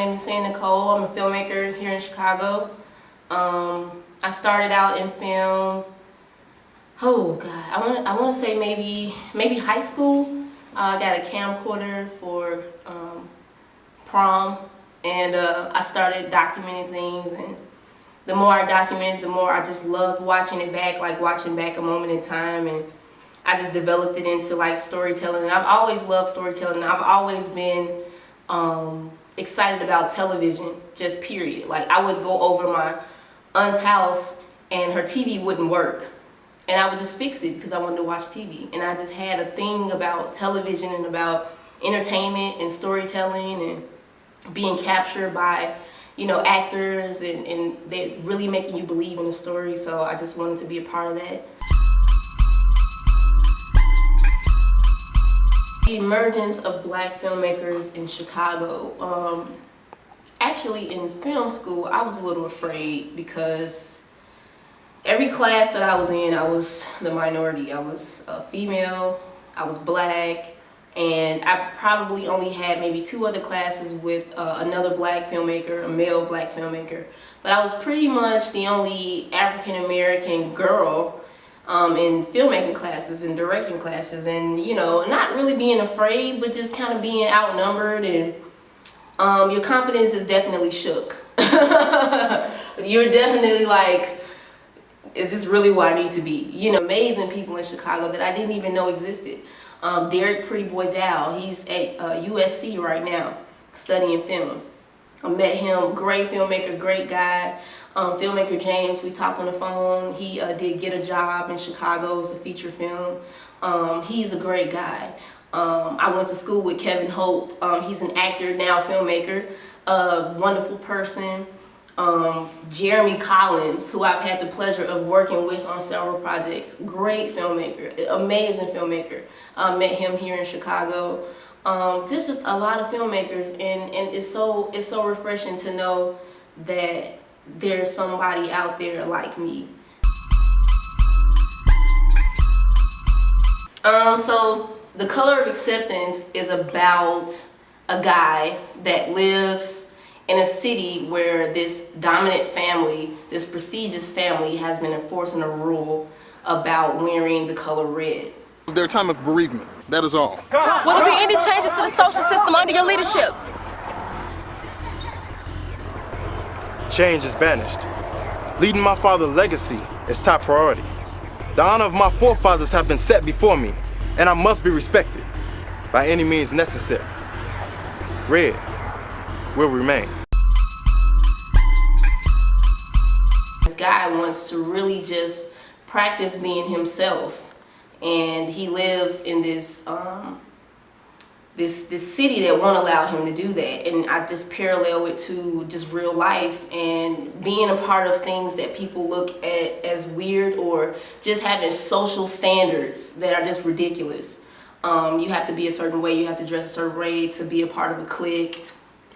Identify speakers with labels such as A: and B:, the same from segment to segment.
A: name is Sanicole. I'm a filmmaker here in Chicago. I started out in film, oh God, I want to say maybe high school. I got a camcorder for prom, and I started documenting things, and the more I documented, the more I just loved watching it back, like watching back a moment in time, and I just developed it into like storytelling. And I've always loved storytelling, and I've always been excited about television, just period. Like I would go over my aunt's house and her TV wouldn't work, and I would just fix it because I wanted to watch TV. And I just had a thing about television and about entertainment and storytelling and being captured by, you know, actors and they really making you believe in the story. So I just wanted to be a part of that. The emergence of black filmmakers in Chicago. Actually, in film school, I was a little afraid because every class that I was in, I was the minority. I was a female, I was black, and I probably only had maybe 2 other classes with another black filmmaker, a male black filmmaker. But I was pretty much the only African-American girl in filmmaking classes and directing classes, and you know, not really being afraid, but just kind of being outnumbered, and your confidence is definitely shook. You're definitely like, is this really where I need to be? You know, amazing people in Chicago that I didn't even know existed. Derek Pretty Boy Dow, he's at USC right now studying film. I met him, great filmmaker, great guy. Filmmaker James, we talked on the phone. He did Get a Job in Chicago. It's a feature film. He's a great guy. I went to school with Kevin Hope. He's an actor, now filmmaker, wonderful person. Jeremy Collins, who I've had the pleasure of working with on several projects, great filmmaker, amazing filmmaker. Met him here in Chicago. There's just a lot of filmmakers, and it's so refreshing to know that there's somebody out there like me. So The Color of Acceptance is about a guy that lives in a city where this dominant family, this prestigious family, has been enforcing a rule about wearing the color red.
B: Their time of bereavement, that is all.
C: Will there be any changes to the social system under your leadership?
D: Change is banished. Leading my father's legacy is top priority. The honor of my forefathers have been set before me, and I must be respected by any means necessary. Red will remain.
A: This guy wants to really just practice being himself, and he lives in this this city that won't allow him to do that. And I just parallel it to just real life and being a part of things that people look at as weird, or just having social standards that are just ridiculous. You have to be a certain way, you have to dress a certain way to be a part of a clique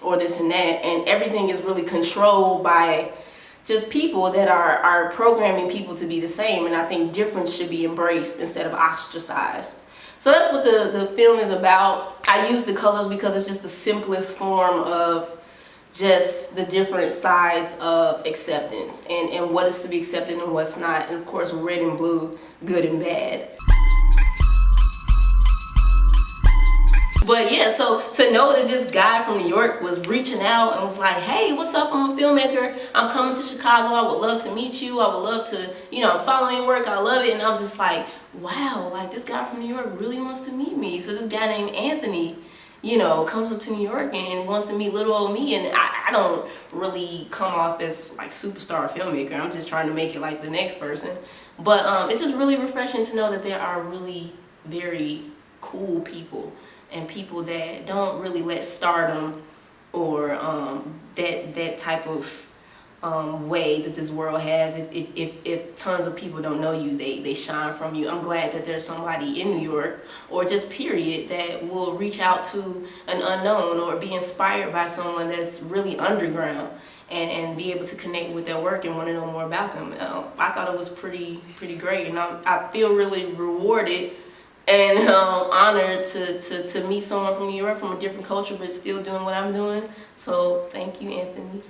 A: or this and that, and everything is really controlled by just people that are programming people to be the same. And I think difference should be embraced instead of ostracized. So that's what the film is about. I use the colors because it's just the simplest form of just the different sides of acceptance and what is to be accepted and what's not. And of course, red and blue, good and bad. But yeah, so to know that this guy from New York was reaching out and was like, hey, what's up, I'm a filmmaker, I'm coming to Chicago, I would love to meet you, I would love to, you know, I'm following your work, I love it. And I'm just like, wow, like this guy from New York really wants to meet me. So this guy named Anthony, you know, comes up to New York and wants to meet little old me. And I don't really come off as like superstar filmmaker, I'm just trying to make it like the next person. But it's just really refreshing to know that there are really very cool people, and people that don't really let stardom or that type of way that this world has, if tons of people don't know you, they shine from you. I'm glad that there's somebody in New York, or just period, that will reach out to an unknown or be inspired by someone that's really underground and be able to connect with their work and want to know more about them. I thought it was pretty great, and I feel really rewarded and honored to meet someone from New York, from a different culture, but still doing what I'm doing. So thank you, Anthony.